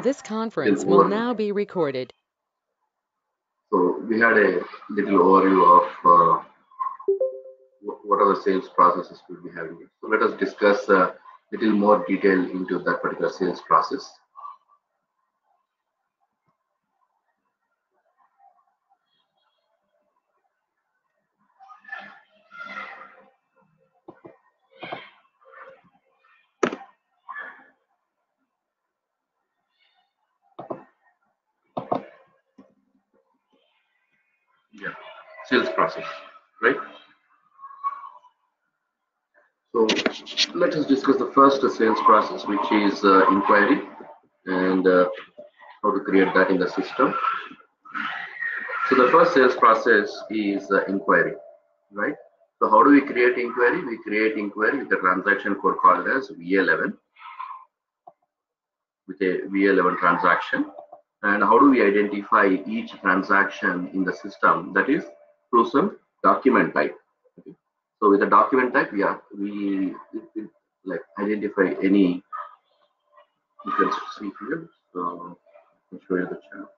This conference little will overview. now be recorded. So we had a little overview of what are the sales processes we'll be having. So let us discuss a little more detail into that particular sales process. Yeah, sales process, right? So let us discuss the first sales process, which is inquiry, and how to create that in the system. So the first sales process is inquiry, right? So how do we create inquiry? We create inquiry with a transaction code called as V11, with a V11 transaction. And how do we identify each transaction in the system? That is through some document type. Okay. So with the document type, we like identify any. You can see here. So I'll show you the chart.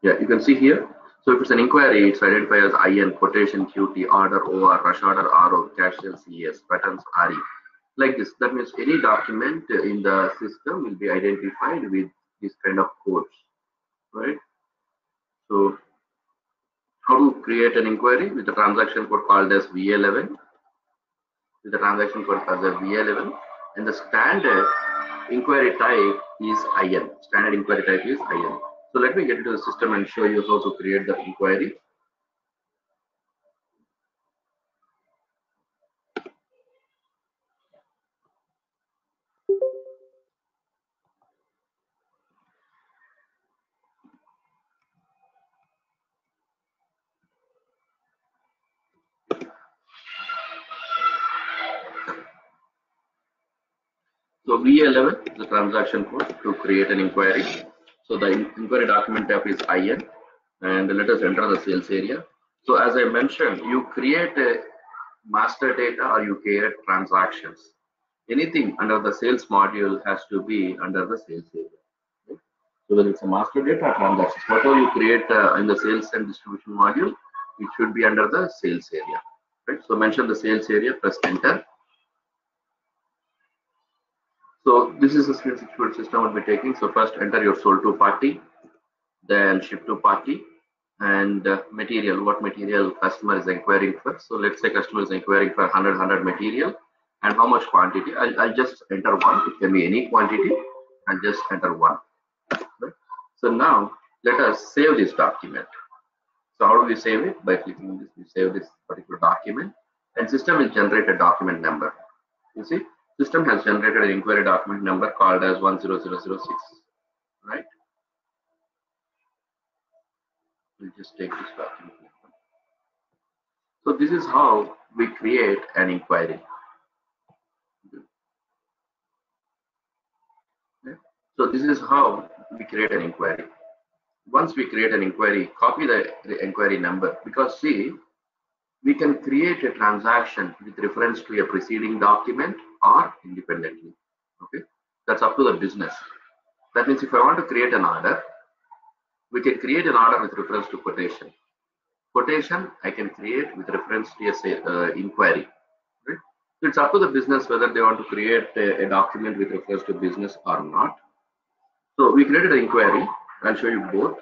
Yeah, you can see here. So if it's an inquiry, it's identified as IN, quotation, QT, order, OR, rush order, RO, cash sales, CS, patterns, RE. Like this. That means any document in the system will be identified with this kind of codes, right? So how to create an inquiry with the transaction code called as V11, with the transaction code as a V11, and the standard inquiry type is IN. Standard inquiry type is IN. So let me get into the system and show you how to create the inquiry. So V11 is the transaction code to create an inquiry. So the inquiry document type is IN, and let us enter the sales area. So as I mentioned, you create a master data or you create transactions. Anything under the sales module has to be under the sales area. Okay? So whether it's a master data or transactions, whatever you create in the sales and distribution module, it should be under the sales area. Right? So mention the sales area, press enter. So this is a screen system we'll be taking. So first enter your sold to party, then ship to party, and material, what material customer is inquiring for. So let's say customer is inquiring for 100 material, and how much quantity. I'll just enter one. It can be any quantity. I'll just enter one. Right? So now let us save this document. So how do we save it? By clicking this, we save this particular document, and system will generate a document number. You see, system has generated an inquiry document number called as 10006. Right? We'll just take this document. So this is how we create an inquiry. So this is how we create an inquiry. Once we create an inquiry, copy the inquiry number, because see, we can create a transaction with reference to a preceding document or independently. Okay, that's up to the business. That means if I want to create an order, we can create an order with reference to quotation. Quotation I can create with reference to a inquiry. Right? So it's up to the business whether they want to create a document with reference to business or not. So we created an inquiry. I'll show you both.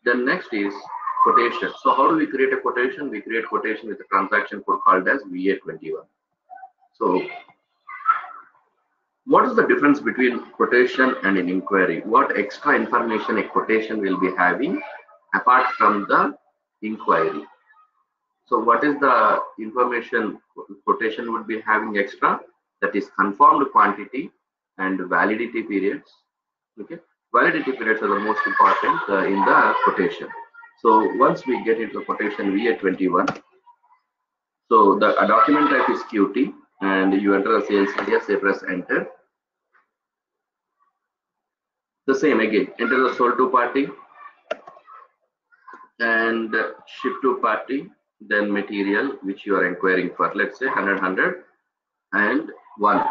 Then next is quotation. So how do we create a quotation? We create quotation with a transaction code called as VA21. So what is the difference between quotation and an inquiry? What extra information a quotation will be having apart from the inquiry? So what is the information quotation would be having extra? That is confirmed quantity and validity periods. Okay, validity periods are the most important in the quotation. So once we get into the quotation VA21, so the document type is QT, and you enter the sales area, say press enter. The same again, enter the sold to party and ship to party, then material which you are inquiring for. Let's say 100 and 1.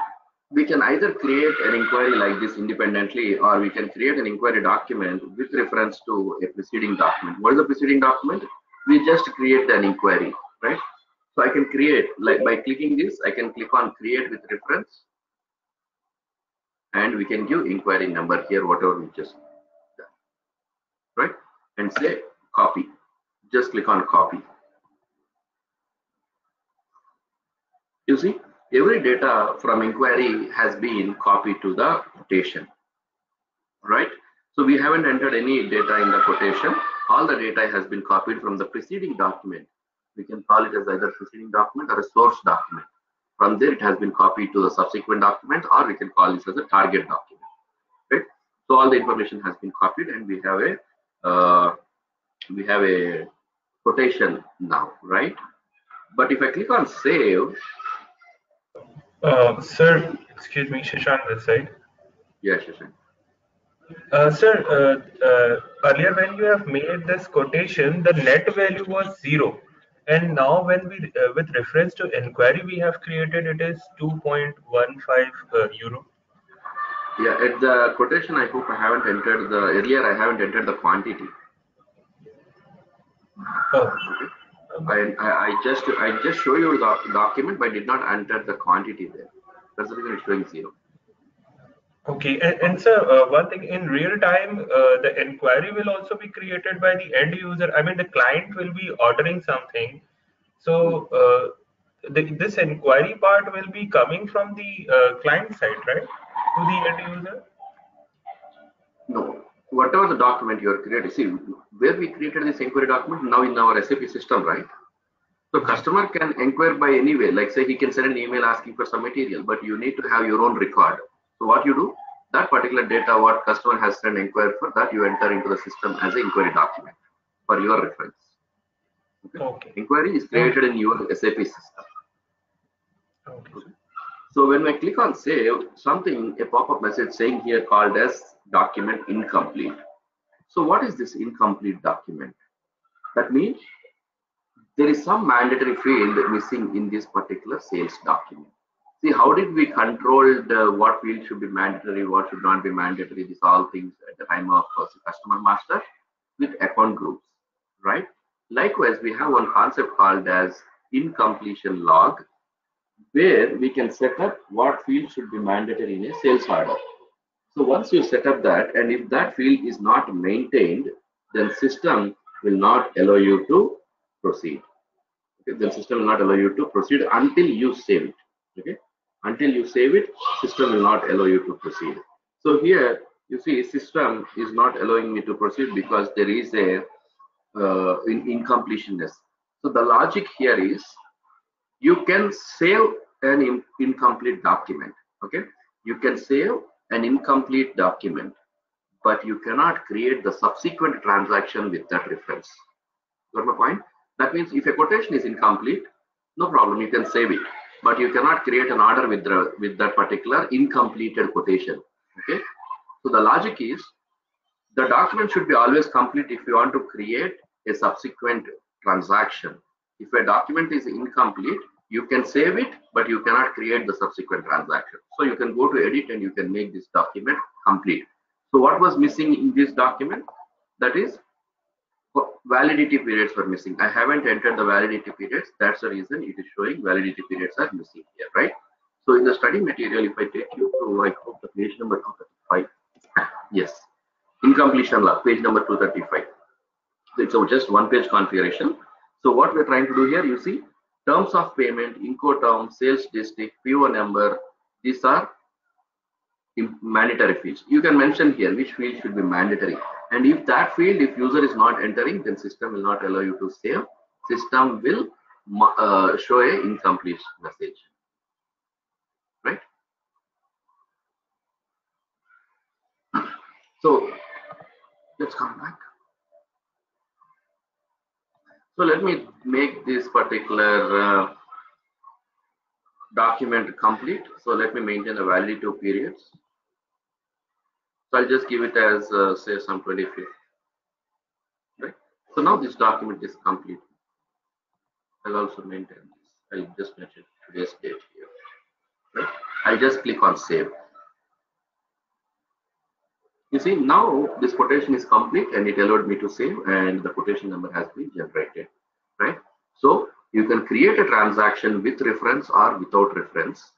we can either create an inquiry like this independently, or we can create an inquiry document with reference to a preceding document. What is the preceding document? We just create an inquiry, right? So I can create, like by clicking this, I can click on create with reference, and we can give inquiry number here, whatever we just done, right? And say copy. Just click on copy. You see, every data from inquiry has been copied to the quotation, right? So we haven't entered any data in the quotation. All the data has been copied from the preceding document. We can call it as either preceding document or a source document. From there, it has been copied to the subsequent document, or we can call this as a target document, right? So all the information has been copied, and we have a quotation now, right? But if I click on save, Sir, excuse me, Shashank this side. yes, yes, yes. Sir, earlier when you have made this quotation, the net value was 0. And now when we, with reference to inquiry, we have created it is 2.15 euro. Yeah, at the quotation, I hope I haven't entered the earlier. I haven't entered the quantity. Oh. Okay. I just show you the document, but did not enter the quantity there. That's the reason it's showing 0. Okay, and sir, one thing in real time, the inquiry will also be created by the end user. I mean, the client will be ordering something. So this inquiry part will be coming from the client side, right, to the end user? No, whatever the document you are creating, see where we created this inquiry document now in our SAP system, right? So customer can inquire by any way, like say he can send an email asking for some material, but you need to have your own record. So what you do, that particular data, what customer has sent inquiry for, that you enter into the system as an inquiry document for your reference. Okay. Inquiry is created in your SAP system. Okay. So when I click on save, a pop-up message saying here called as document incomplete. So what is this incomplete document? That means there is some mandatory field missing in this particular sales document. See, how did we control what field should be mandatory, what should not be mandatory? These all things at the time of customer master with account groups, right? Likewise, we have one concept called as incompletion log, where we can set up what field should be mandatory in a sales order. So once you set up that, and if that field is not maintained, then system will not allow you to proceed. Okay, then system will not allow you to proceed until you save it. Okay, until you save it, system will not allow you to proceed. So here you see system is not allowing me to proceed because there is a incompletionness. So the logic here is you can save an incomplete document. Okay, you can save an incomplete document, but you cannot create the subsequent transaction with that reference. Got my point? That means if a quotation is incomplete, no problem, you can save it, but you cannot create an order with that particular incompleted quotation. Okay, so the logic is the document should be always complete if you want to create a subsequent transaction. If a document is incomplete, you can save it, but you cannot create the subsequent transaction. So you can go to edit and you can make this document complete. So what was missing in this document? That is, validity periods were missing. I haven't entered the validity periods. That's the reason it is showing validity periods are missing here, right? So in the study material, if I take you to, I hope the page number 235. Yes, incompletion log, page number 235. It's just one page configuration. So what we're trying to do here, you see, terms of payment, Incoterm, sales district, PO number, these are mandatory fields. You can mention here which field should be mandatory. And if that field, if user is not entering, then system will not allow you to save. System will show a incomplete message, right? So let's come back. So let me make this particular document complete. So let me maintain the validity of periods. So I'll just give it as say some 25th, right? So now this document is complete. I'll also maintain this. I'll just mention today's date here. Right? I just click on save. You see, now this quotation is complete and it allowed me to save, and the quotation number has been generated, right? So you can create a transaction with reference or without reference.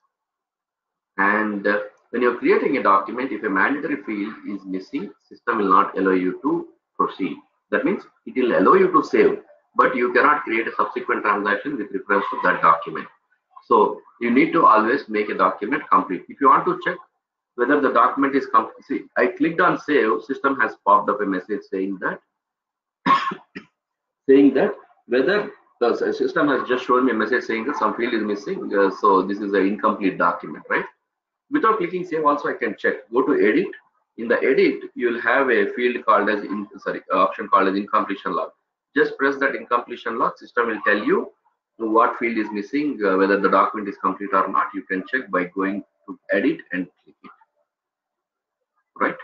And when you're creating a document, if a mandatory field is missing, system will not allow you to proceed. That means it will allow you to save, but you cannot create a subsequent transaction with reference to that document. So you need to always make a document complete. If you want to check whether the document is complete, see, I clicked on save, system has popped up a message saying that whether the system has just shown me a message saying that some field is missing, so this is an incomplete document, right? Without clicking save, also I can check. Go to edit. In the edit, you will have a field called as option called as incompletion log. Just press that incompletion log. System will tell you what field is missing, whether the document is complete or not. You can check by going to edit and click it. Right.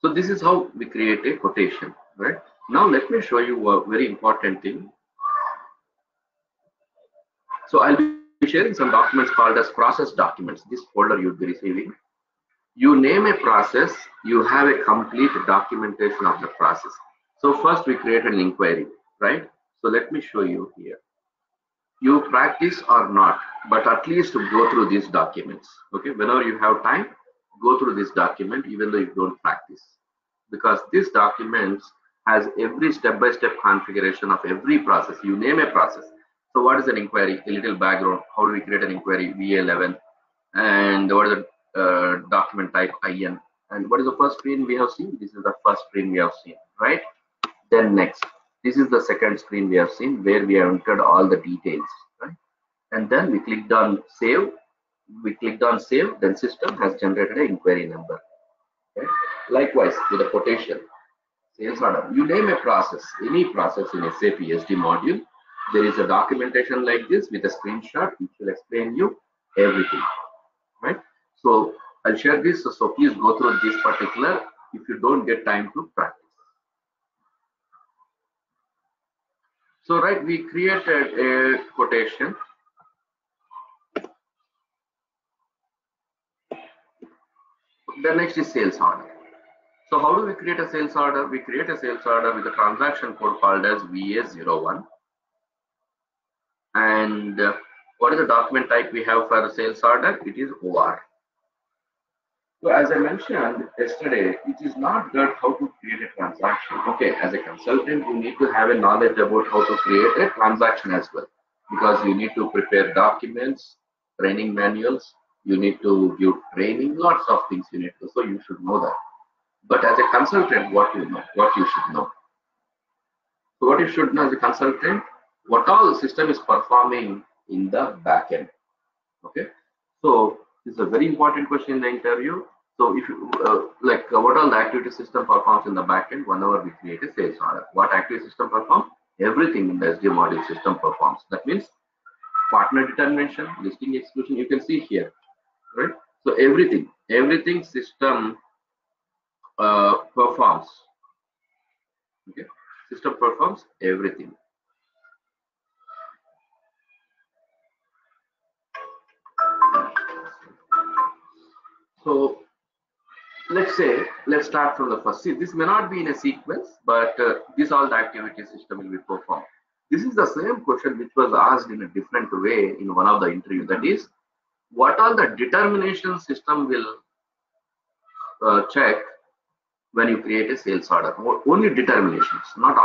So this is how we create a quotation. Right. Now let me show you a very important thing. So I'll be sharing some documents called as process documents. This folder you'll be receiving. You name a process, you have a complete documentation of the process. So first we create an inquiry, right? So let me show you here. You practice or not, but at least go through these documents. Okay, whenever you have time, go through this document even though you don't practice. Because this document has every step-by-step configuration of every process. You name a process. So what is an inquiry? A little background. How do we create an inquiry? VA11. And what is the document type? IN. And what is the first screen we have seen? This is the first screen we have seen, right? Then next, this is the second screen we have seen where we have entered all the details, right? And then we clicked on save. We clicked on save, then system has generated an inquiry number. Okay? Likewise, with the quotation, sales order. You name a process, any process in SAP SD module. There is a documentation like this with a screenshot which will explain you everything, right? So I'll share this. So please go through this particular if you don't get time to practice. So right, we created a quotation. The next is sales order. So how do we create a sales order? We create a sales order with a transaction code called as VA01. And what is the document type we have for the sales order? It is OR. So as I mentioned yesterday, it is not good how to create a transaction. Okay, as a consultant, you need to have a knowledge about how to create a transaction as well, because you need to prepare documents, training manuals, you need to give training, lots of things you need to. So you should know that. But as a consultant, what you know, what you should know. So what you should know as a consultant, what all the system is performing in the backend. Okay, so this is a very important question in the interview. So if you what all the activity system performs in the backend whenever we create a sales order? What activity system performs? Everything in the SD module system performs. That means partner determination, listing exclusion. You can see here, right? So everything system performs. Okay, system performs everything. So let's start from the first. See, this may not be in a sequence, but this all the activity system will be performed. This is the same question which was asked in a different way in one of the interview. That is, what all the determination system will check when you create a sales order? Only determinations, not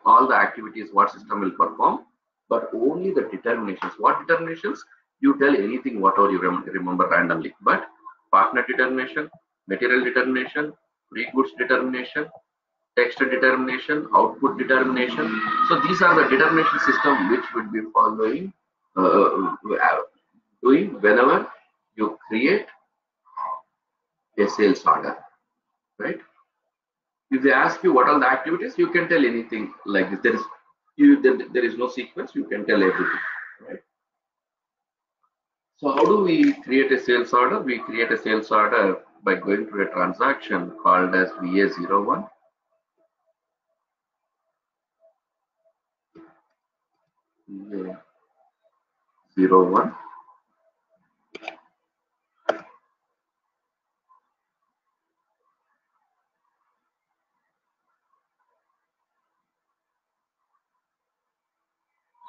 all the activities what system will perform, but only the determinations. What determinations? You tell anything whatever you remember randomly, but partner determination, material determination, free goods determination, text determination, output determination. So these are the determination system which would be following doing whenever you create a sales order, right? If they ask you what are the activities, you can tell anything like this. There is no sequence. You can tell everything, right? So how do we create a sales order? We create a sales order by going to a transaction called as VA01. VA01.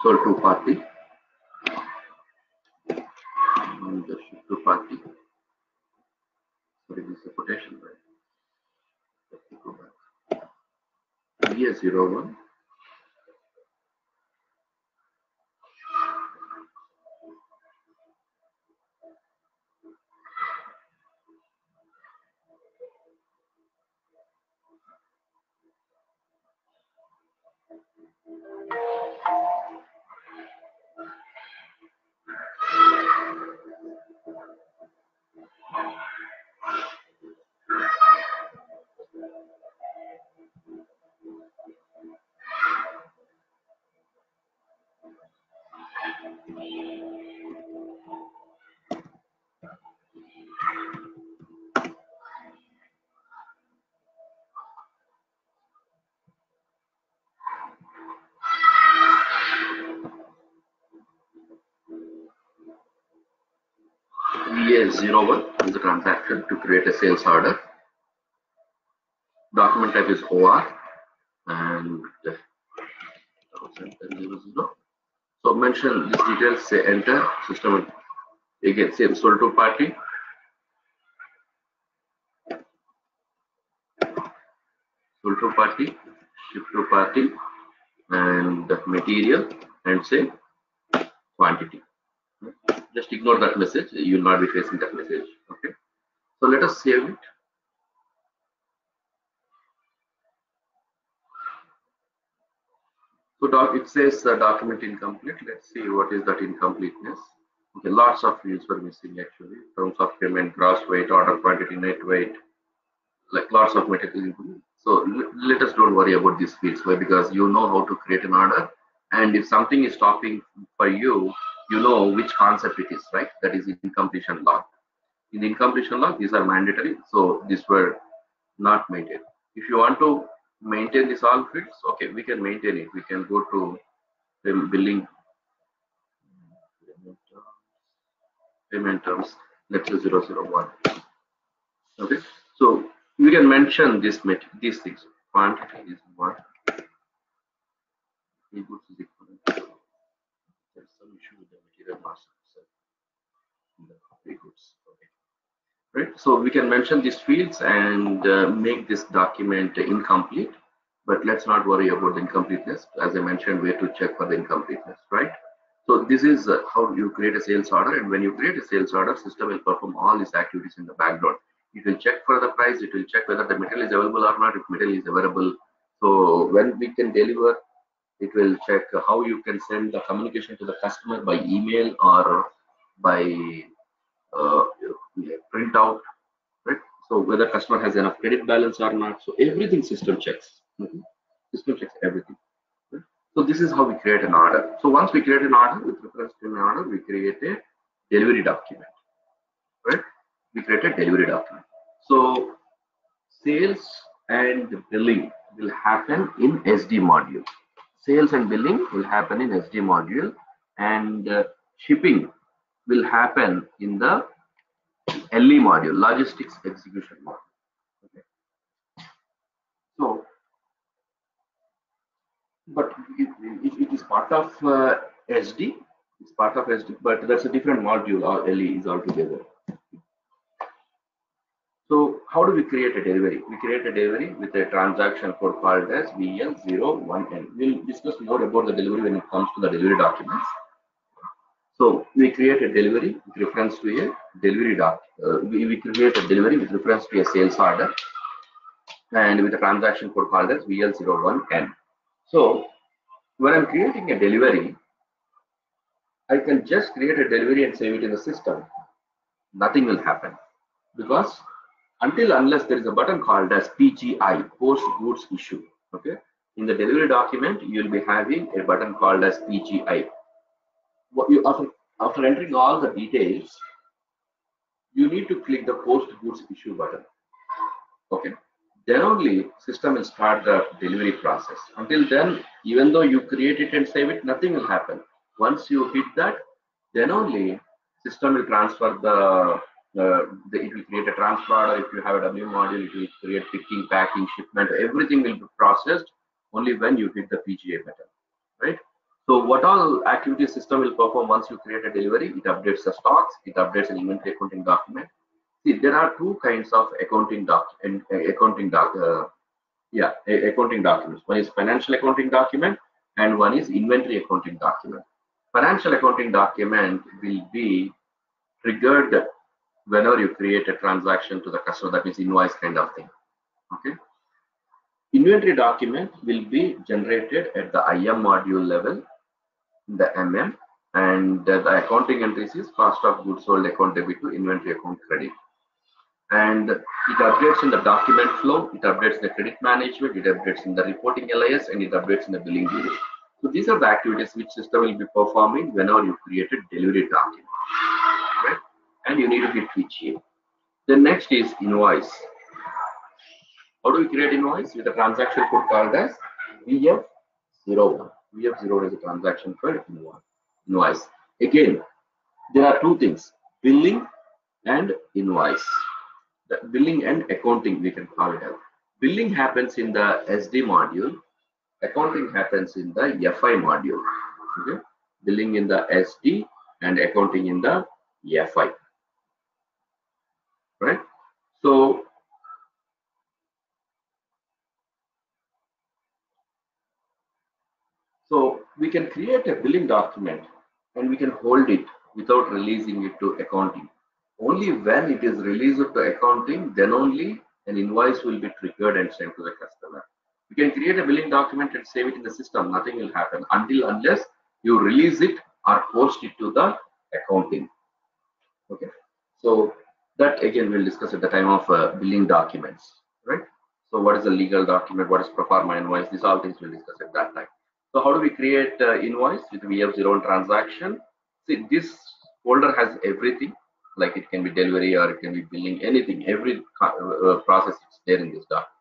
sold to party, and the ship to party. Sorry, this is a quotation, right? Let me go back. VS01. VS01 is the transaction to create a sales order. Document type is OR, and so mention these details, say enter, system again same sold to party, ship to party, and material, and say quantity. Just ignore that message, you will not be facing that message. Okay, so let us save it. So it says document incomplete. Let's see what is that incompleteness. Okay, lots of fields were missing actually. Terms of payment, gross weight, order quantity, net weight, like lots of material. So let us don't worry about these fields. Why? Because you know how to create an order, and if something is stopping for you, you know which concept it is, right? That is incompletion log. In the incompletion log, these are mandatory, so these were not maintained. If you want to maintain this all fields, okay, we can maintain it. We can go to the billing payment terms, let's say 001. Okay, so we can mention these things. Quantity is what goods is equivalent to. There's some issue with the material mass itself in the goods. Okay. Right, so we can mention these fields and make this document incomplete, but let's not worry about the incompleteness. As I mentioned, where to check for the incompleteness, right? So this is how you create a sales order, and when you create a sales order, system will perform all these activities in the background. It will check for the price, it will check whether the material is available or not, if material is available. So when we can deliver, it will check how you can send the communication to the customer by email or by print out, right? So whether customer has enough credit balance or not. So everything system checks. System checks everything. Right? So this is how we create an order. So once we create an order, with reference to an order, we create a delivery document. Right? We create a delivery document. So sales and billing will happen in SD module. Sales and billing will happen in SD module, and shipping will happen in the LE module, logistics execution module. Okay. So, but it is part of SD. It's part of SD, but that's a different module. Or LE is altogether. So how do we create a delivery? We create a delivery with a transaction code called as VL01N. We'll discuss more about the delivery when it comes to the delivery documents. So we create a delivery with reference to a delivery we create a delivery with reference to a sales order, and with a transaction code called as VL01N. So when I'm creating a delivery, I can just create a delivery and save it in the system. Nothing will happen, because unless there is a button called as PGI, post goods issue. Okay, in the delivery document you will be having a button called as PGI. What you after entering all the details, you need to click the post goods issue button. Okay, then only system will start the delivery process. Until then, even though you create it and save it, nothing will happen. Once you hit that, then only system will transfer it will create a transfer order. If you have a W module, it will create picking, packing, shipment. Everything will be processed only when you hit the PGA button, right? So what all activity system will perform once you create a delivery? It updates the stocks, it updates an inventory accounting document. See, there are two kinds of accounting accounting documents. One is financial accounting document and one is inventory accounting document. Financial accounting document will be triggered whenever you create a transaction to the customer, that means invoice kind of thing. Okay. Inventory document will be generated at the IM module level, the MM, and the accounting entries is cost of goods sold account debit to inventory account credit. And it updates in the document flow, it updates the credit management, it updates in the reporting LIS, and it updates in the billing unit. So these are the activities which system will be performing whenever you create a delivery document, right? And you need to hit which here. The next is invoice. How do we create invoice? With a transaction code called as VF01. VF01 is a transaction code invoice. Again, there are two things: billing and invoice. The billing and accounting, we can call it out. Billing happens in the SD module. Accounting happens in the FI module. Okay? Billing in the SD and accounting in the FI. Right? So we can create a billing document and we can hold it without releasing it to accounting. Only when it is released to accounting, then only an invoice will be triggered and sent to the customer. You can create a billing document and save it in the system. Nothing will happen unless you release it or post it to the accounting. Okay. So that again we'll discuss at the time of billing documents, right? So what is a legal document? What is pro forma invoice? These all things we'll discuss at that time. So how do we create invoice with VF01 transaction? See, this folder has everything. Like it can be delivery or it can be billing, anything. Every process is there in this document.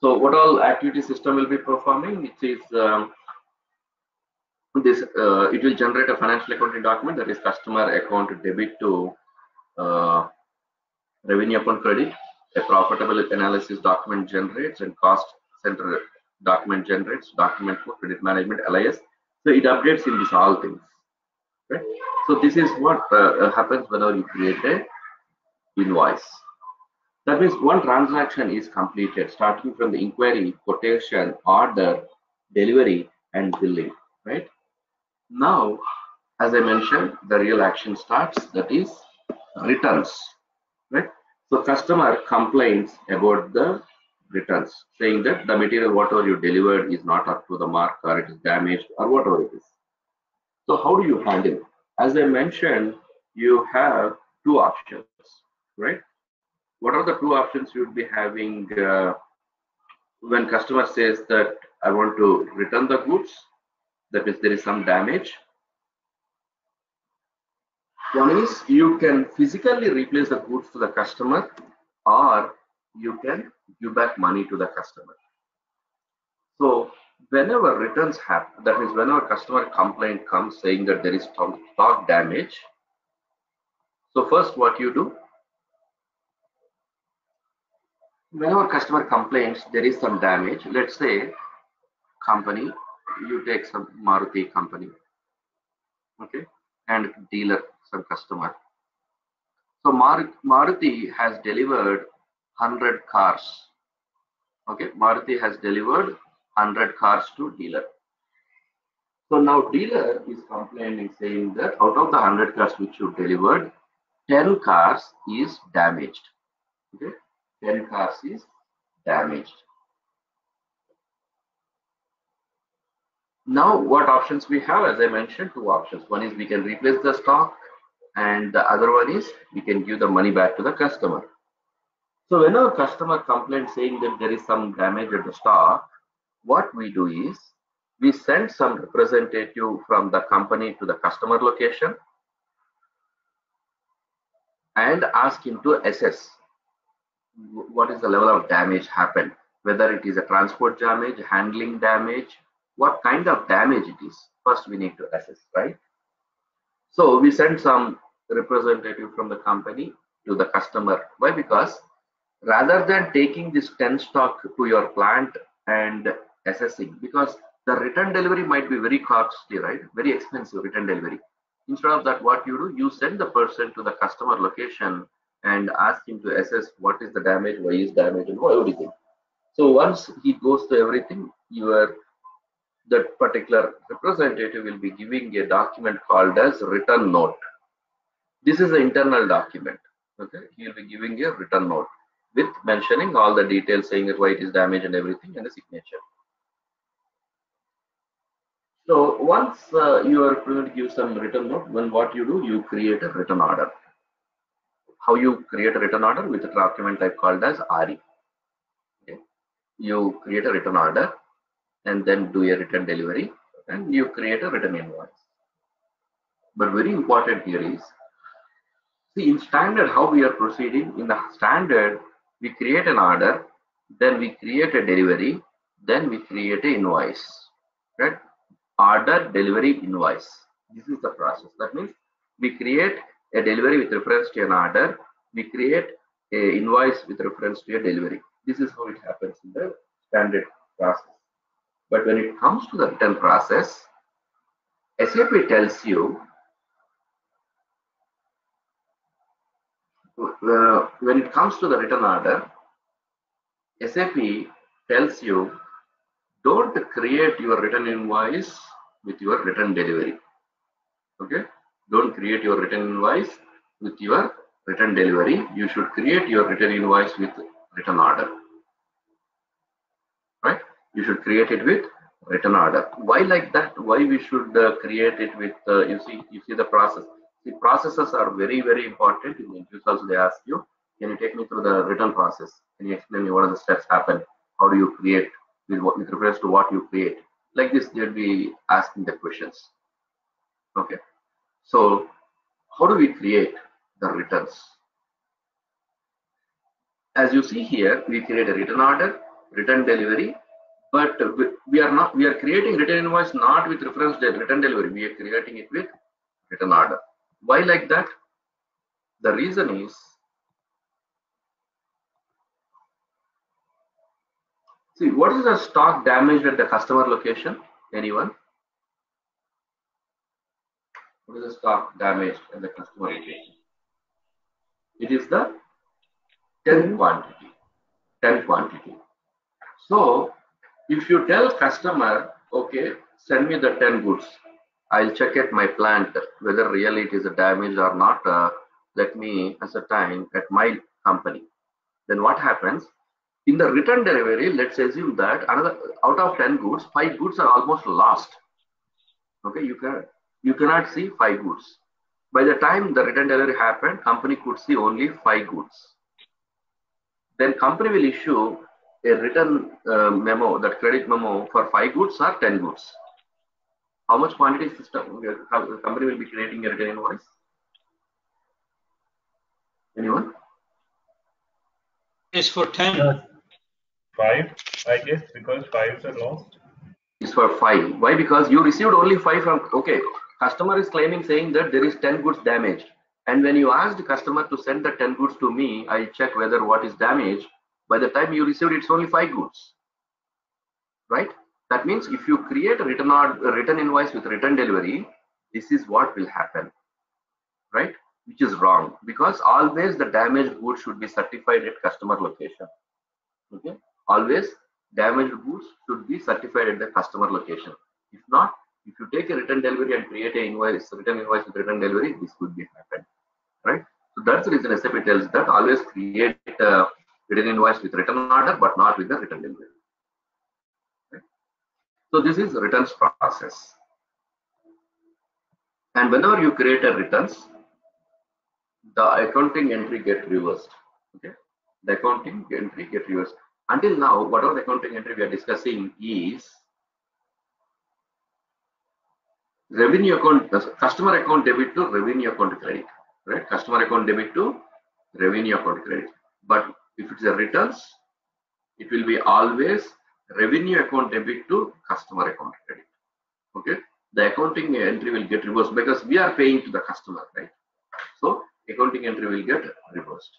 So what all activity system will be performing? It is it will generate a financial accounting document, that is customer account debit to revenue account credit. A profitability analysis document generates and cost center document generates, document for credit management LIS. So it updates in these all things. Right? So this is what happens whenever you create a invoice. That means one transaction is completed, starting from the inquiry, quotation, order, delivery, and billing. Right? Now, as I mentioned, the real action starts, that is returns. Right? So customer complains about the returns, saying that the material whatever you delivered is not up to the mark or it is damaged or whatever it is. So how do you handle it? As I mentioned, you have two options, right? What are the two options you would be having when customer says that I want to return the goods, that is there is some damage? One is you can physically replace the goods to the customer, or you can give back money to the customer. So whenever returns happen, that means whenever customer complaint comes saying that there is stock damage, so first what you do, whenever customer complains there is some damage, let's say company, you take some Maruti company, okay, and dealer, some customer. So Maruti has delivered 100 cars. Okay, Maruti has delivered 100 cars to dealer. So now dealer is complaining saying that out of the 100 cars which you delivered, 10 cars is damaged. Okay, 10 cars is damaged. Now what options we have? As I mentioned, two options. One is we can replace the stock, and the other one is we can give the money back to the customer. So when our customer complains saying that there is some damage at the stock, what we do is we send some representative from the company to the customer location and ask him to assess what is the level of damage happened, whether it is a transport damage, handling damage, what kind of damage it is. First we need to assess, right? So we send some representative from the company to the customer. Why? Because rather than taking this 10 stock to your plant and assessing, because The return delivery might be very costly, right? Very expensive return delivery. Instead of that, what you do, you send the person to the customer location and ask him to assess what is the damage, why is damage, and everything. So once he goes to everything, that particular representative will be giving a document called as return note. This is an internal document. Okay, he will be giving a return note with mentioning all the details, saying that why it is damaged and everything, and the signature. So once you are going to give some return note, then what you do, you create a return order. How you create a return order? With a document type called as RE. Okay. You create a return order and then do a return delivery, and you create a return invoice. But very important here is, see, in standard, how we are proceeding. In the standard, we create an order, then we create a delivery, then we create an invoice. Right? Order, delivery, invoice. This is the process. That means we create a delivery with reference to an order. We create a invoice with reference to a delivery. This is how it happens in the standard process. But when it comes to the return process, SAP tells you, when it comes to the return order, SAP tells you, don't create your return invoice with your return delivery. Okay? Don't create your return invoice with your return delivery. You should create your return invoice with return order. Right? You should create it with return order. Why like that? Why we should create it with, you see the process. The processes are very, very important. In the interviews also they ask you, can you take me through the return process? Can you explain me what are the steps happen? How do you create with reference to what you create? Like this, they'll be asking the questions. Okay. So how do we create the returns? As you see here, we create a return order, return delivery, but we are creating return invoice not with reference to return delivery. We are creating it with return order. Why like that? The reason is, see, what is the stock damaged at the customer location? Anyone? What is the stock damaged at the customer location? It is the 10 quantity. 10 quantity. So if you tell customer, okay, send me the 10 goods, I'll check at my plant whether really it is a damage or not. Let me ascertain at my company. Then what happens? In the return delivery, let's assume that another out of 10 goods, 5 goods are almost lost. Okay, you cannot see 5 goods. By the time the return delivery happened, company could see only 5 goods. Then company will issue a return memo, that credit memo for 5 goods or 10 goods. How much quantity system company will be creating a return invoice? Anyone? It's for 10. 5, I guess, because 5s are lost. It's for 5. Why? Because you received only 5 from, okay, customer is claiming, saying that there is 10 goods damaged. And when you ask the customer to send the 10 goods to me, I'll check whether what is damaged. By the time you received, it's only 5 goods. Right? That means if you create a return invoice with return delivery, this is what will happen. Right? Which is wrong, because always the damaged goods should be certified at customer location. Okay? Always damaged goods should be certified at the customer location. If not, if you take a return delivery and create a return invoice with return delivery, this could be happen. Right? So that's the reason SAP tells that always create a return invoice with return order, but not with the return delivery. Right? So this is returns process. And whenever you create a returns, the accounting entry get reversed. Okay? The accounting entry get reversed. Until now, whatever the accounting entry we are discussing is revenue account, customer account debit to revenue account credit. Right? Customer account debit to revenue account credit. But if it's a returns, it will be always revenue account debit to customer account credit. Okay? The accounting entry will get reversed because we are paying to the customer, right? So accounting entry will get reversed.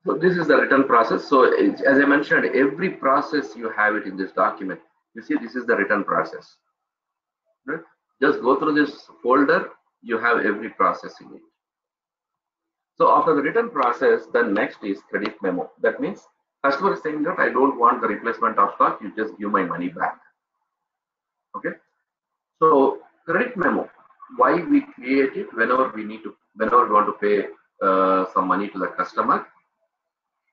So this is the written process. So as I mentioned, every process you have it in this document. You see, this is the written process. Right? Just go through this folder. You have every process in it. So after the written process, then next is credit memo. That means customer is saying that I don't want the replacement of stock. You just give my money back. Okay. So credit memo. Why we create it? Whenever we want to pay some money to the customer,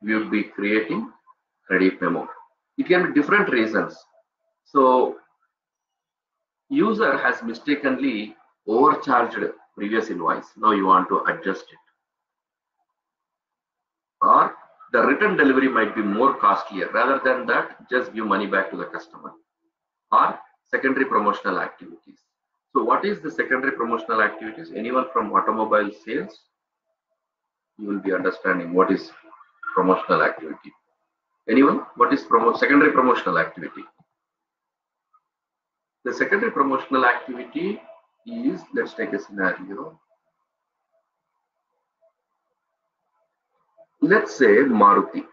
we will be creating credit memo. It can be different reasons. So user has mistakenly overcharged previous invoice. Now you want to adjust it. Or the return delivery might be more costlier. Rather than that, just give money back to the customer. Or secondary promotional activities. So what is the secondary promotional activities? Anyone from automobile sales, you will be understanding what is promotional activity. Anyone? What is secondary promotional activity? The secondary promotional activity is, let's take a scenario. Let's say Maruti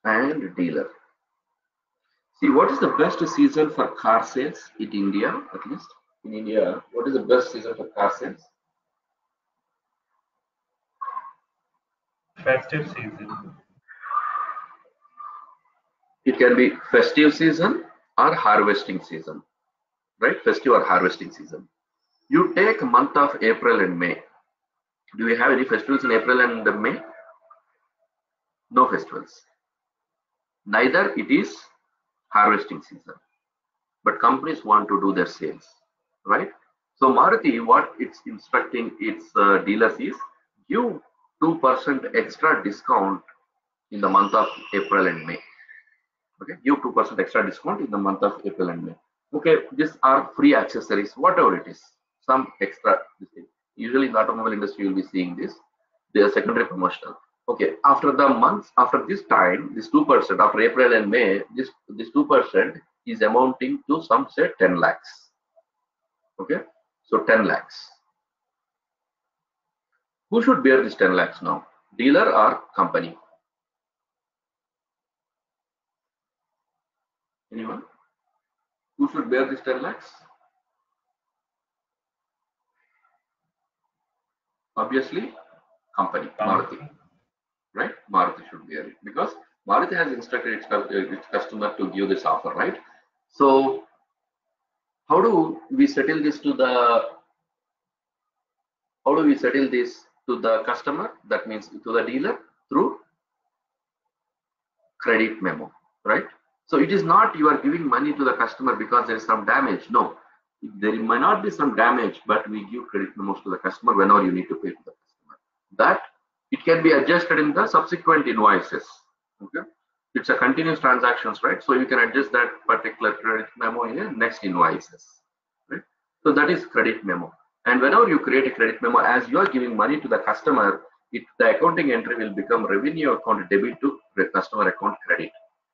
and dealer. See, what is the best season for car sales in India, at least? In India, what is the best season for car sales? Festive season. It can be festive season or harvesting season, right? Festive or harvesting season. You take month of April and May. Do we have any festivals in April and May? No festivals. Neither it is harvesting season. But companies want to do their sales, right? So Maruti, what it's instructing its dealers is give 2% extra discount in the month of April and May. Okay, give 2% extra discount in the month of April and May. Okay, these are free accessories, whatever it is, some extra. Usually in the automobile industry, you'll be seeing this. They are secondary promotional. Okay, after the months, after this time, this 2%, after April and May, this 2% is amounting to some say 10 lakhs. Okay, so 10 lakhs. Who should bear this 10 lakhs now? Dealer or company? Anyone? Who should bear this 10 lakhs? Obviously, company, Maruti, right? Maruti should bear it because Maruti has instructed its customer to give this offer, right? So, how do we settle this to the? How do we settle this to the customer? That means to the dealer through credit memo, right? So it is not you are giving money to the customer because there is some damage. No, there might not be some damage, but we give credit memos to the customer whenever you need to pay to the customer. That it can be adjusted in the subsequent invoices. Okay, it's a continuous transactions, right? So you can adjust that particular credit memo in the next invoices, right? So that is credit memo. And whenever you create a credit memo, as you are giving money to the customer, the accounting entry will become revenue account debit to customer account credit.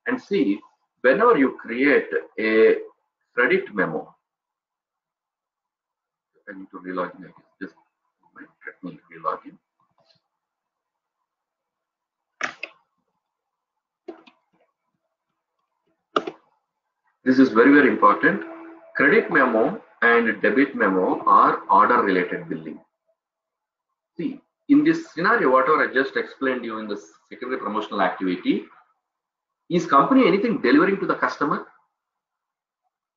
And see, whenever you create a credit memo, I need to relog in. Just let me relog in. This is very, very important. Credit memo and debit memo are order related billing. See, in this scenario, whatever I just explained you in the secondary promotional activity, is company anything delivering to the customer?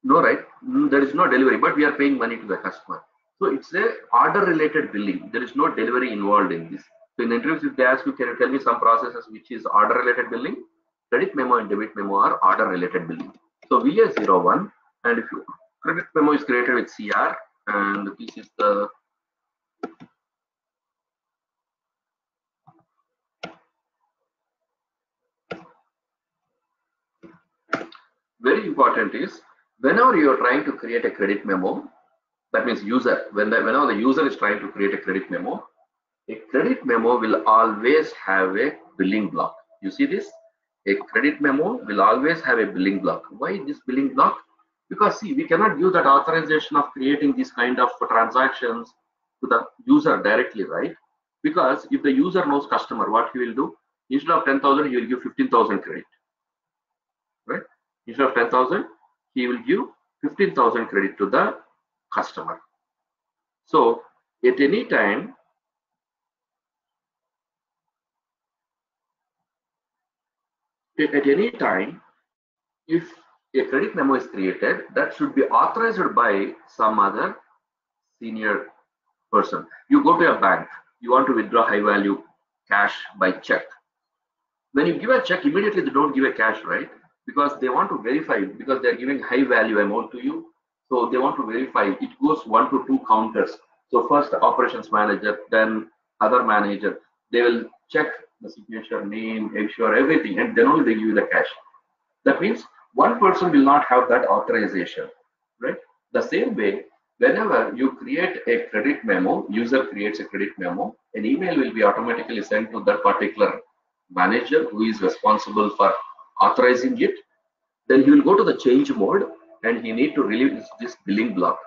No, right? There is no delivery, but we are paying money to the customer. So it's a order related billing. There is no delivery involved in this. So in the interviews, if they ask you, can you tell me some processes which is order related billing? Credit memo and debit memo are order related billing. So VA01, and if you credit memo is created with CR, and this is the very important is whenever you are trying to create a credit memo, that means user, whenever the user is trying to create a credit memo will always have a billing block. You see this? A credit memo will always have a billing block. Why this billing block? Because see, we cannot use that authorization of creating these kind of transactions to the user directly, right? Because if the user knows customer, what he will do, instead of 10,000, he will give 15,000 credit, right? Instead of 10,000, he will give 15,000 credit to the customer. So at any time, if a credit memo is created, that should be authorized by some other senior person. You go to a bank, you want to withdraw high value cash by check. When you give a check, immediately they don't give a cash, right? Because they want to verify, because they're giving high value amount to you. So they want to verify. It goes 1 to 2 counters. So first operations manager, then other manager, they will check the signature, name, ensure everything, and then only they give you the cash. That means one person will not have that authorization, right? The same way, whenever you create a credit memo, user creates a credit memo, an email will be automatically sent to that particular manager who is responsible for authorizing it. Then he will go to the change mode and he need to release this billing block.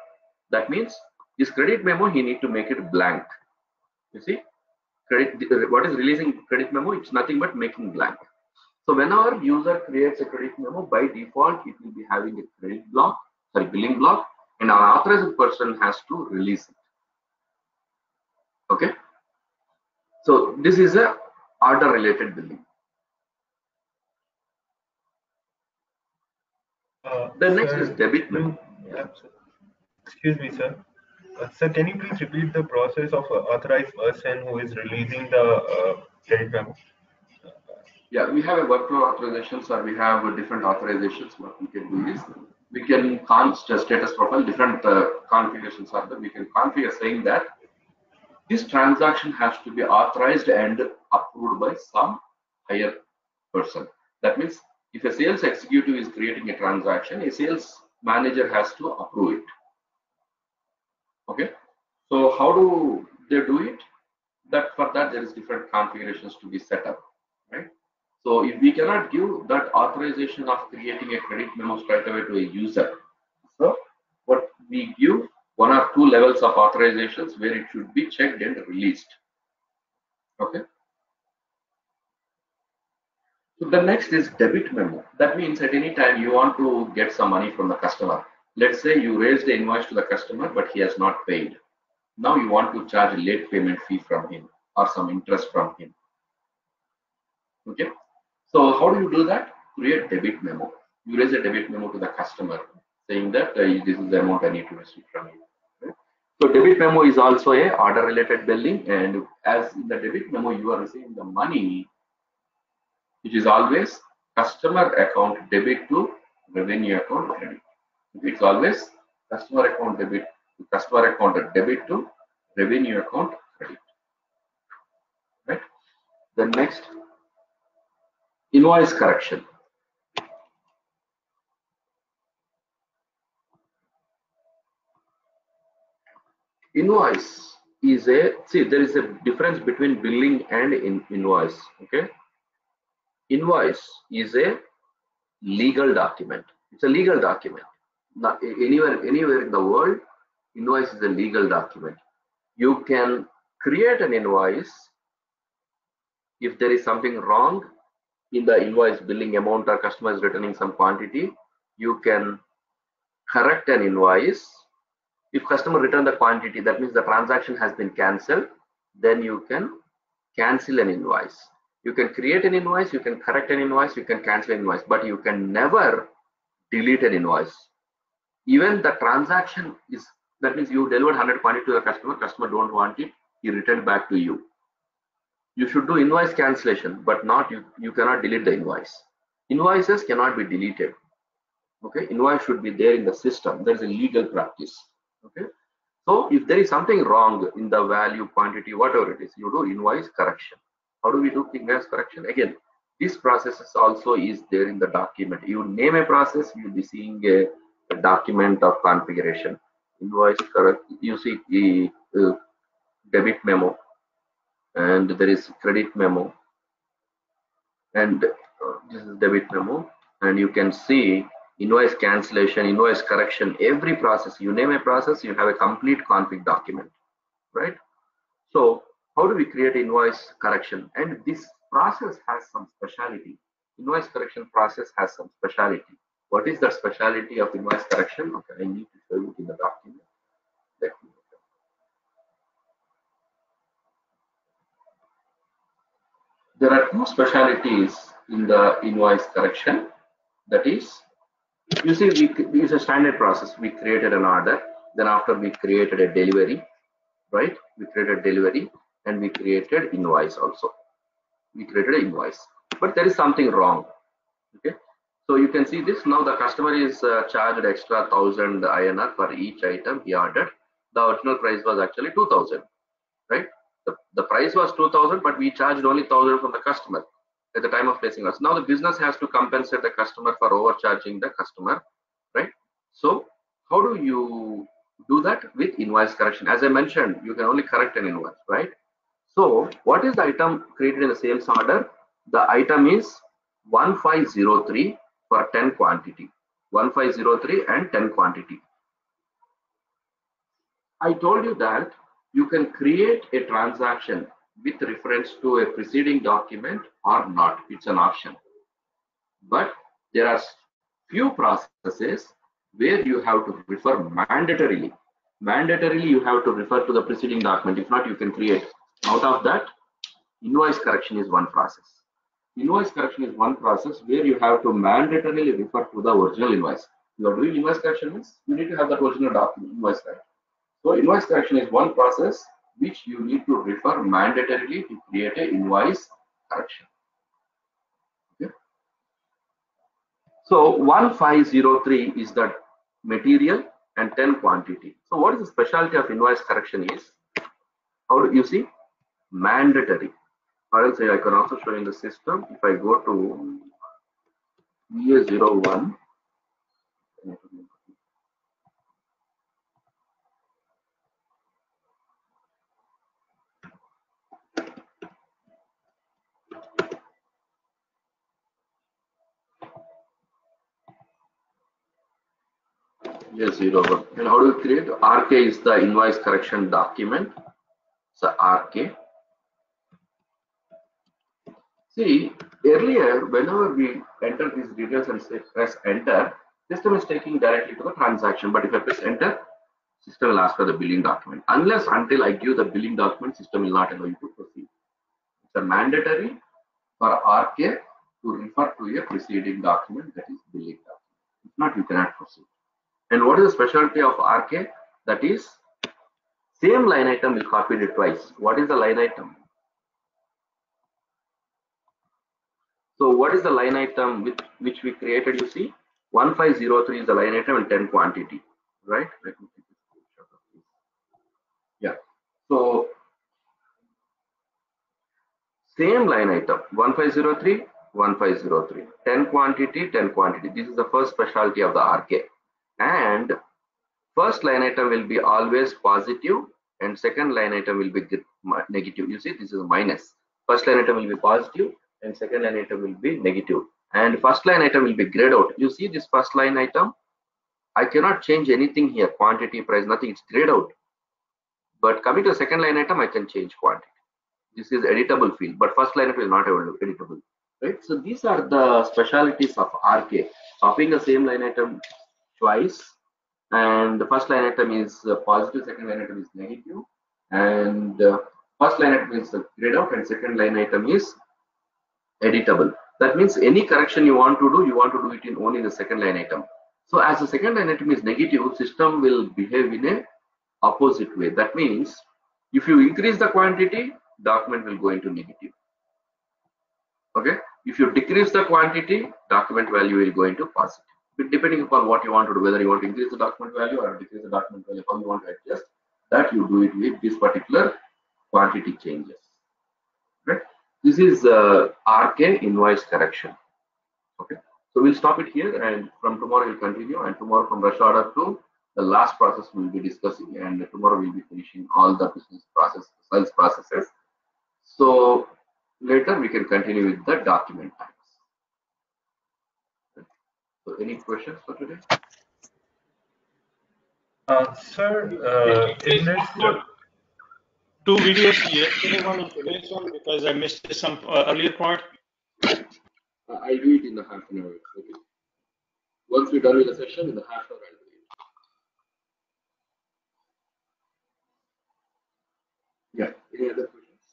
That means this credit memo, he need to make it blank. You see, what is releasing credit memo? It's nothing but making blank. So whenever user creates a credit memo, by default, it will be having a billing block, and an authorized person has to release it. Okay. So this is a order related billing. The next is debit memo. Excuse me, sir. Sir, can you please repeat the process of authorized person who is releasing the credit memo? Yeah, we have a workflow authorizations, or we have different authorizations. What we can do is we can status profile, different configurations are there. We can configure saying that this transaction has to be authorized and approved by some higher person. That means if a sales executive is creating a transaction, a sales manager has to approve it. Okay. So how do they do it? That for that there is different configurations to be set up, right? So if we cannot give that authorization of creating a credit memo straight away to a user, so what we give 1 or 2 levels of authorizations where it should be checked and released. Okay. So the next is debit memo. That means at any time you want to get some money from the customer. Let's say you raised the invoice to the customer, but he has not paid. Now you want to charge a late payment fee from him or some interest from him. Okay. So how do you do that? Create debit memo. You raise a debit memo to the customer saying that this is the amount I need to receive from you. Right? So debit memo is also a order related billing, and as in the debit memo you are receiving the money, it is always customer account debit to revenue account credit. It's always customer account debit to customer account debit to revenue account credit. Right? The next, invoice correction. Invoice is there is a difference between billing and invoice. Okay. Invoice is a legal document. It's a legal document. Not anywhere in the world, invoice is a legal document. You can create an invoice if there is something wrong in the invoice billing amount or customer is returning some quantity. You can correct an invoice. If customer return the quantity, that means the transaction has been cancelled, then you can cancel an invoice. You can create an invoice, you can correct an invoice, you can cancel an invoice, but you can never delete an invoice. Even the transaction is, that means you delivered 100 quantity to the customer don't want it, he returned back to you. You should do invoice cancellation, but not you cannot delete the invoice. Invoices cannot be deleted. Okay, invoice should be there in the system. There is a legal practice. Okay, so if there is something wrong in the value, quantity, whatever it is, you do invoice correction. How do we do invoice correction? Again, this process also is there in the document. You name a process, you'll be seeing a document of configuration. Invoice correct. You see the debit memo, and there is credit memo, and this is debit memo, and you can see invoice cancellation, invoice correction, every process. You name a process, you have a complete config document, right? So how do we create invoice correction? And this process has some speciality. Invoice correction process has some speciality. What is the speciality of invoice correction? Okay, I need to show you in the document. Let me- There are two specialities in the invoice correction. That is, you see, it's a standard process. We created an order, then after we created a delivery, right? We created delivery and we created invoice also. We created an invoice, but there is something wrong. Okay, so you can see this now. The customer is charged extra 1000 INR for each item he ordered. The original price was actually 2000, right? The price was 2000, but we charged only 1000 from the customer at the time of placing us. Now the business has to compensate the customer for overcharging the customer, right? So how do you do that? With invoice correction? As I mentioned, you can only correct an invoice, right? So what is the item created in the sales order? The item is 1503 for 10 quantity. 1503 and 10 quantity. I told you that you can create a transaction with reference to a preceding document or not. It's an option. But there are few processes where you have to refer mandatorily. Mandatorily, you have to refer to the preceding document. If not, you can create. Out of that, invoice correction is one process. Invoice correction is one process where you have to mandatorily refer to the original invoice. You are doing invoice correction means you need to have that original document invoice, right? So invoice correction is one process which you need to refer mandatorily to create a invoice correction. Okay. So 1503 is the material and 10 quantity. So what is the specialty of invoice correction is? How do you see? Mandatory. Or else I can also show in the system. If I go to VA01, VA01. And how do you create? RK is the invoice correction document. So RK. See, earlier, whenever we enter these details and say press enter, system is taking directly to the transaction. But if I press enter, system will ask for the billing document. Unless until I give the billing document, system will not allow you to proceed. It's a mandatory for RK to refer to a preceding document, that is billing document. If not, you cannot proceed. And what is the specialty of RK? That is, same line item will copy it twice. What is the line item? So what is the line item with which we created? You see, 1503 is the line item and 10 quantity, right? Let me take a screenshot of this. Yeah. So same line item, 1503, 1503, 10 quantity, 10 quantity. This is the first specialty of the RK. And first line item will be always positive and second line item will be negative. You see, this is a minus. First line item will be positive and second line item will be negative. And first line item will be grayed out. You see this first line item, I cannot change anything here, quantity, price, nothing, it's grayed out. But coming to the second line item, I can change quantity. This is editable field, but first line item is not editable, right? So these are the specialities of RK. Copying the same line item twice, and the first line item is positive, second line item is negative, and first line item is grayed out, and second line item is editable. That means any correction you want to do it in only the second line item. So as the second line item is negative, system will behave in a opposite way. That means if you increase the quantity, document will go into negative. Okay. If you decrease the quantity, document value will go into positive. But depending upon what you want to do, whether you want to increase the document value or decrease the document value, how you want to adjust, that you do it with this particular quantity changes. Right. This is RK invoice correction. Okay. So we'll stop it here, and from tomorrow we'll continue, and tomorrow from rush order to the last process we'll be discussing, and tomorrow we'll be finishing all the business process, sales processes. So later we can continue with the document types. So any questions for today? Sir, in this, two videos, yesterday one and today's one, because I missed some earlier part. I'll do it in a half an hour. Okay. Once we're done with the session, in the half hour, I'll do it. Yeah. Any other questions?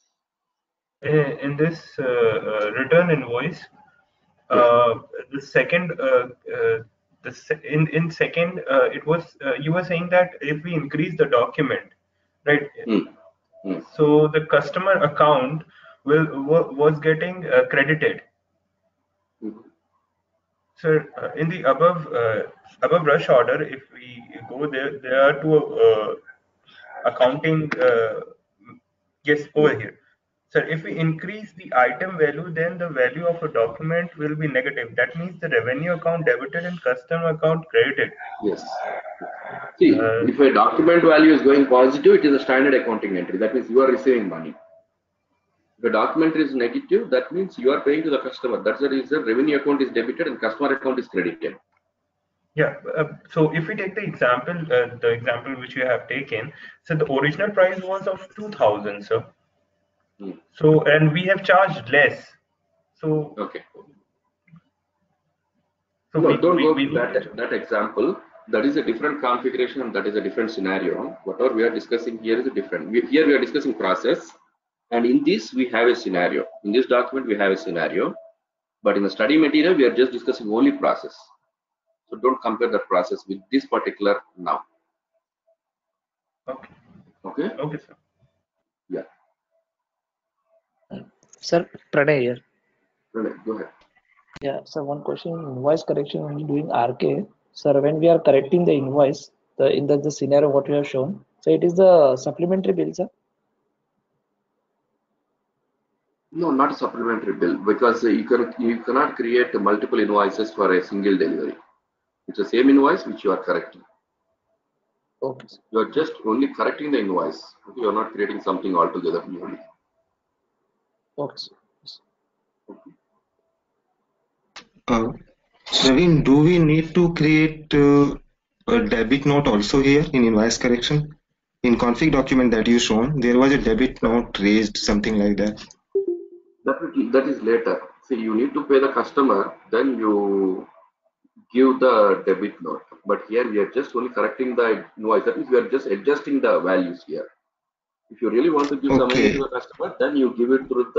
In this return invoice, the second, in second, it was you were saying that if we increase the document, right? So the customer account was getting credited. So in the above rush order, if we go there, there are two accounting yes over here. So if we increase the item value, then the value of a document will be negative. That means the revenue account debited and customer account credited. Yes. See, if a document value is going positive, it is a standard accounting entry. That means you are receiving money. If a document is negative, that means you are paying to the customer. That's the reason revenue account is debited and customer account is credited. Yeah. So if we take the example which you have taken, so the original price was of 2,000, sir. So and we have charged less. So okay. So no, don't go with that example. That is a different configuration and that is a different scenario. Whatever we are discussing here is a different. Here we are discussing process, and in this we have a scenario. In this document we have a scenario, but in the study material we are just discussing only process. So don't compare the process with this particular now. Okay. Okay. Okay, sir. Yeah. Sir, Pranay here. Pranay, go ahead. Yeah, so one question, invoice correction when doing RK. Sir, when we are correcting the invoice, in the scenario what you have shown, so it is the supplementary bill, sir? No, not a supplementary bill, because you cannot create multiple invoices for a single delivery. It's the same invoice which you are correcting. Okay. You are just only correcting the invoice. You are not creating something altogether new. Okay. Praveen, do we need to create a debit note also here in invoice correction? In config document that you shown, there was a debit note raised, something like that. That is later. See, you need to pay the customer, then you give the debit note. But here we are just only correcting the invoice. That means we are just adjusting the values here. If you really want to give some money to the customer, then you give it through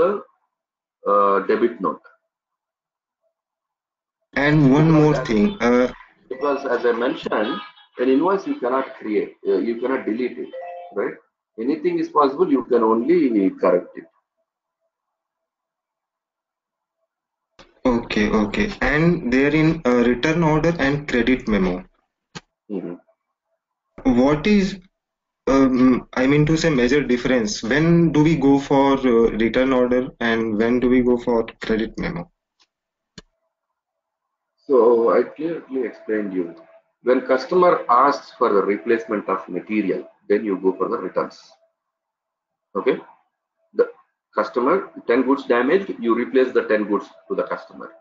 the debit note. And one more thing. Because as I mentioned, an invoice you cannot create, you cannot delete it, right? Anything is possible, you can only correct it. Okay. And there in return order and credit memo. What is, I mean to say, major difference? When do we go for return order and when do we go for credit memo? So I clearly explained you. When customer asks for the replacement of material, then you go for the returns. Okay? The customer, 10 goods damaged, you replace the 10 goods to the customer.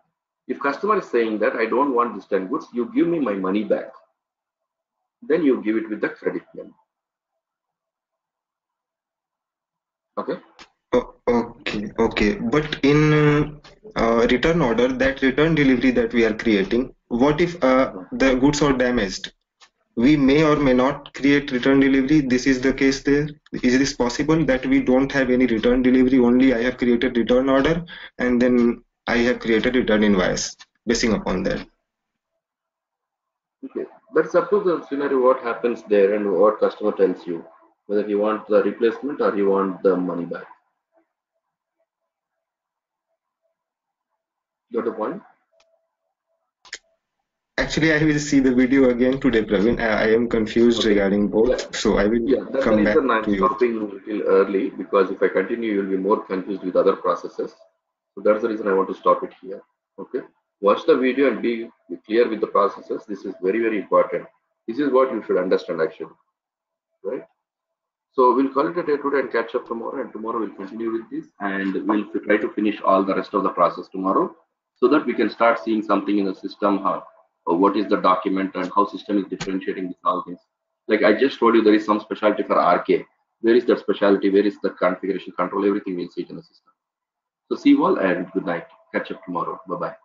If customer is saying that I don't want these 10 goods, you give me my money back. Then you give it with the credit memo. Okay? Okay. But in return order, that return delivery that we are creating, what if the goods are damaged? We may or may not create return delivery. This is the case there. Is this possible that we don't have any return delivery, only I have created return order and then I have created return invoice basing upon that? Okay. But suppose the scenario what happens there and what customer tells you, whether he wants the replacement or he wants the money back. Got the point? Actually, I will see the video again today, Praveen. I am confused regarding both, so I will come back to you. I'm stopping a little early because if I continue, you'll be more confused with other processes. So that's the reason I want to stop it here. Okay. Watch the video and be clear with the processes. This is very, very important. This is what you should understand actually. Right? So we'll call it a day today and catch up tomorrow. And tomorrow we'll continue with this and we'll try to finish all the rest of the process tomorrow so that we can start seeing something in the system, what is the document and how system is differentiating these all things. Like I just told you, there is some specialty for RK. where is that specialty, where is the configuration control, everything we'll see it in the system. So see you all and good night. Catch up tomorrow. Bye-bye.